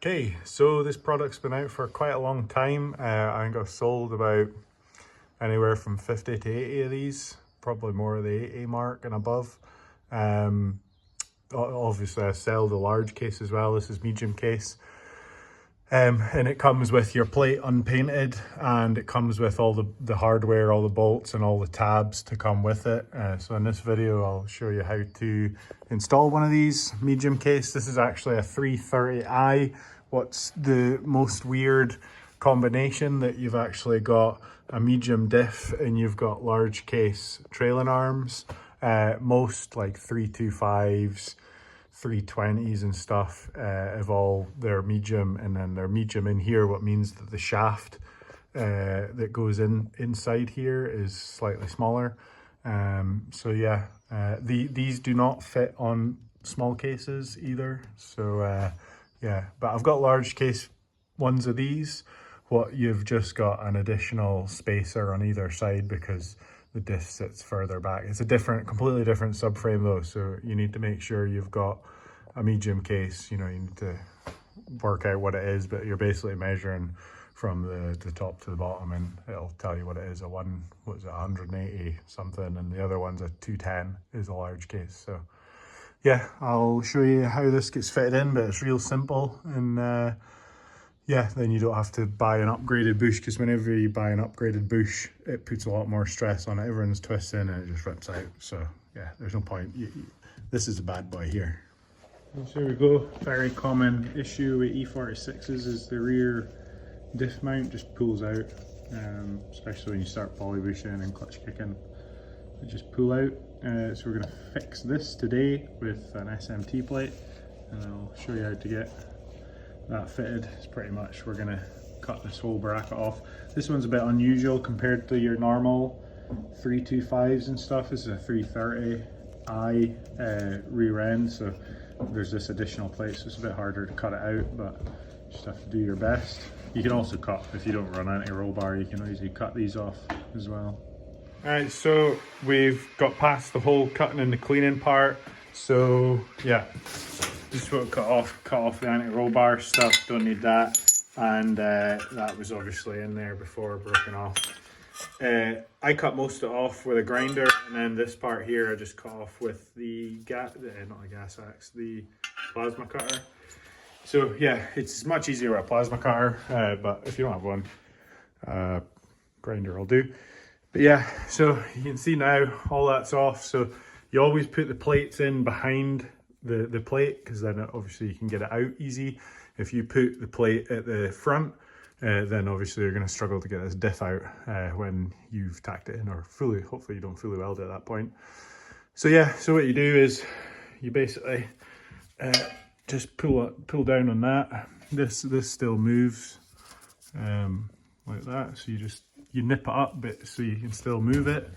Okay, so this product's been out for quite a long time. I think I've sold about anywhere from 50 to 80 of these, probably more of the 80 mark and above. Obviously I sell the large case as well. This is medium case. And it comes with your plate unpainted, and it comes with all the hardware, all the bolts and all the tabs to come with it. So in this video, I'll show you how to install one of these medium case. This is actually a 330i. What's the most weird combination that you've actually got a medium diff and you've got large case trailing arms. Most like 325s, 320s and stuff of all their medium, and then their medium in here, what means that the shaft that goes inside here is slightly smaller. So yeah, these do not fit on small cases either. So yeah, but I've got large case ones of these. What you've just got an additional spacer on either side because the diff sits further back. It's a completely different subframe though, so you need to make sure you've got a medium case. You know, you need to work out what it is, but you're basically measuring from the top to the bottom, and it'll tell you what it is. 180 something, and the other one's a 210 is a large case. So yeah, I'll show you how this gets fitted in, but it's real simple. And yeah, then you don't have to buy an upgraded bush, because whenever you buy an upgraded bush, it puts a lot more stress on it. Everyone's twisting and it just rips out. So yeah, there's no point. This is a bad boy here. So here we go. Very common issue with E46s is the rear diff mount just pulls out, especially when you start poly bushing and clutch kicking. They just pull out. So we're going to fix this today with an SMT plate, and I'll show you how to get that fitted. It's pretty much, we're gonna cut this whole bracket off. This one's a bit unusual compared to your normal 325s and stuff. This is a 330i rear end, so there's this additional plate, so it's a bit harder to cut it out, but you just have to do your best. You can also cut, if you don't run anti-roll bar, you can easily cut these off as well. Alright, so we've got past the whole cutting and the cleaning part. So yeah, just want to cut off the anti-roll bar stuff, don't need that. And that was obviously in there before, broken off. I cut most of it off with a grinder, and then this part here I just cut off with the not the gas axe, the plasma cutter. So yeah, it's much easier with a plasma cutter, but if you don't have one, grinder will do. But yeah, so you can see now all that's off. So you always put the plates in behind the plate, because then obviously you can get it out easy. If you put the plate at the front, then obviously you're going to struggle to get this diff out when you've tacked it in, or hopefully you don't fully weld it at that point. So yeah, so what you do is you basically just pull down on that. This still moves like that, so you nip it up bit so you can still move it.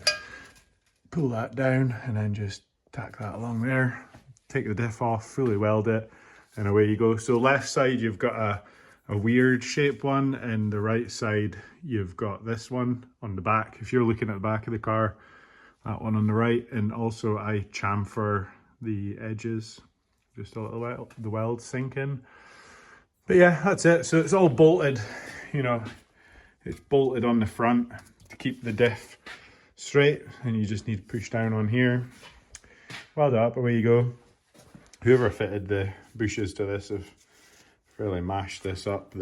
Pull that down and then just tack that along there. Take the diff off, fully weld it, and away you go. So left side you've got a weird shaped one, and the right side you've got this one on the back. If you're looking at the back of the car, that one on the right. And also I chamfer the edges just a little bit, the weld sink in. But yeah, that's it. So it's all bolted, you know, it's bolted on the front to keep the diff straight, and you just need to push down on here, weld it up, away you go. Whoever fitted the bushes to this have really mashed this up.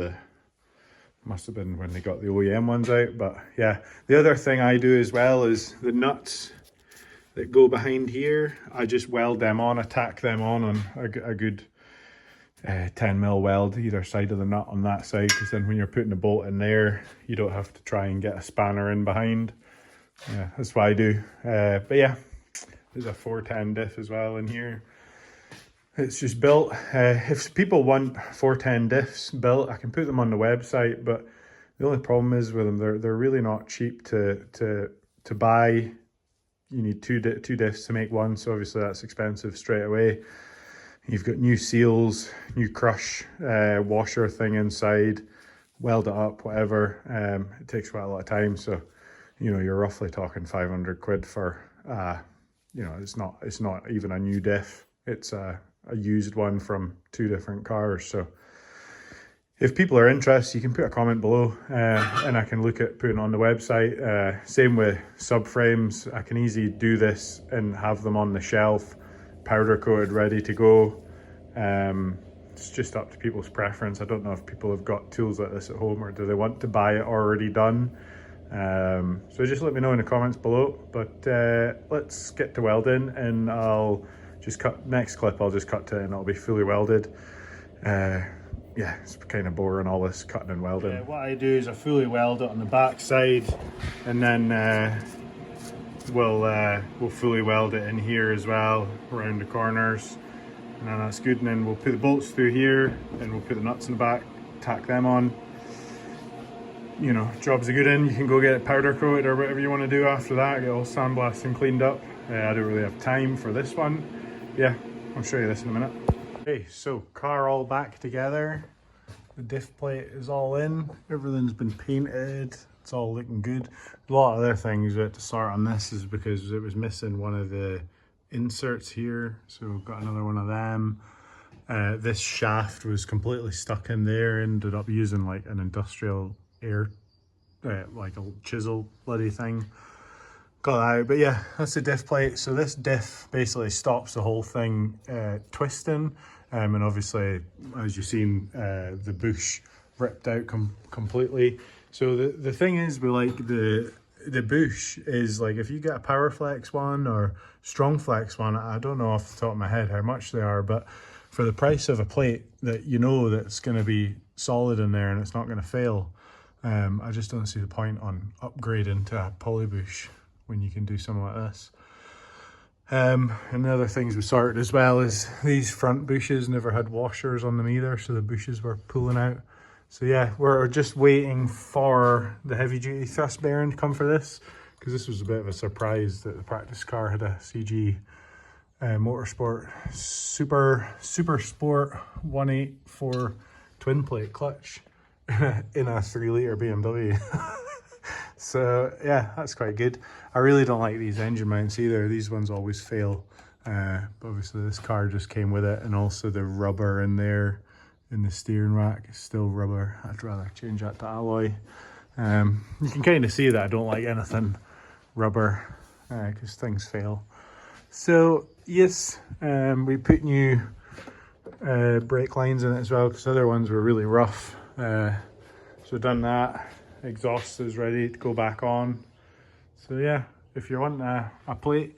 Must have been when they got the OEM ones out. But yeah, the other thing I do as well is the nuts that go behind here, I just weld them on, tack them on a good 10mm weld either side of the nut on that side, because then when you're putting the bolt in there, you don't have to try and get a spanner in behind. Yeah, that's what I do. But yeah, there's a 410 diff as well in here. It's just built. If people want 410 diffs built, I can put them on the website, but the only problem is with them, they're really not cheap to buy. You need two diffs to make one, so obviously that's expensive straight away. You've got new seals, new crush washer thing inside, weld it up, whatever. It takes quite a lot of time, so you know, you're roughly talking 500 quid for you know, it's not even a new diff. It's a used one from two different cars. So if people are interested, you can put a comment below and I can look at putting it on the website. Same with subframes. I can easily do this and have them on the shelf, powder coated, ready to go. It's just up to people's preference. I don't know if people have got tools like this at home or do they want to buy it already done. So just let me know in the comments below. But let's get to welding, and I'll just cut, next clip I'll just cut to it and it'll be fully welded. Yeah, it's kind of boring, all this cutting and welding. What I do is I fully weld it on the back side, and then we'll fully weld it in here as well, around the corners, and then that's good. And then we'll put the bolts through here, and we'll put the nuts in the back, tack them on. You know, job's a good in. You can go get it powder coated or whatever you want to do after that, get all sandblasted and cleaned up. I don't really have time for this one. Yeah, I'll show you this in a minute. Okay, so car all back together. The diff plate is all in. Everything's been painted. It's all looking good. A lot of other things we had to sort on this is because it was missing one of the inserts here. So we've got another one of them. This shaft was completely stuck in there. Ended up using like an industrial air, like a chisel bloody thing. Got that out, but yeah, that's the diff plate. So this diff basically stops the whole thing twisting, and obviously, as you've seen, the bush ripped out completely. So the thing is, with like the bush is like, if you get a Power Flex one or Strong Flex one, I don't know off the top of my head how much they are, but for the price of a plate that you know that's going to be solid in there and it's not going to fail, I just don't see the point on upgrading to a poly bush when you can do something like this. And the other things we sorted as well is these front bushes never had washers on them either, so the bushes were pulling out. So yeah, we're just waiting for the heavy duty thrust bearing to come for this, because this was a bit of a surprise that the practice car had a CG Motorsport Super Sport 184 twin plate clutch in a 3-litre BMW. So yeah, that's quite good. I really don't like these engine mounts either. These ones always fail. But obviously this car just came with it, and also the rubber in there in the steering rack is still rubber. I'd rather change that to alloy. You can kind of see that I don't like anything rubber because things fail. So yes, we put new brake lines in it as well, because other ones were really rough. So done that. Exhaust is ready to go back on. So yeah, if you're wanting a plate,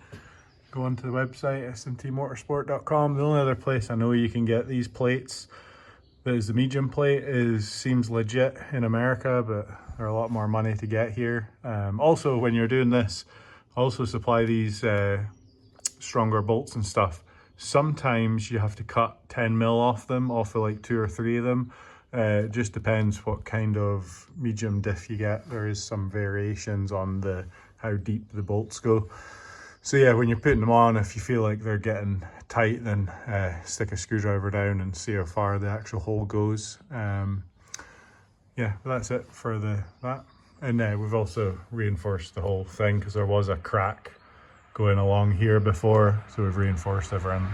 go onto the website smtmotorsport.com. The only other place I know you can get these plates that is the medium plate seems legit in America, but they're a lot more money to get here. Also, when you're doing this, also supply these stronger bolts and stuff. Sometimes you have to cut 10 mil off them, off of like 2 or 3 of them. It just depends what kind of medium diff you get. There is some variations on how deep the bolts go. So yeah, when you're putting them on, if you feel like they're getting tight, then stick a screwdriver down and see how far the actual hole goes. Yeah, that's it for that. And we've also reinforced the whole thing because there was a crack going along here before, so we've reinforced everything.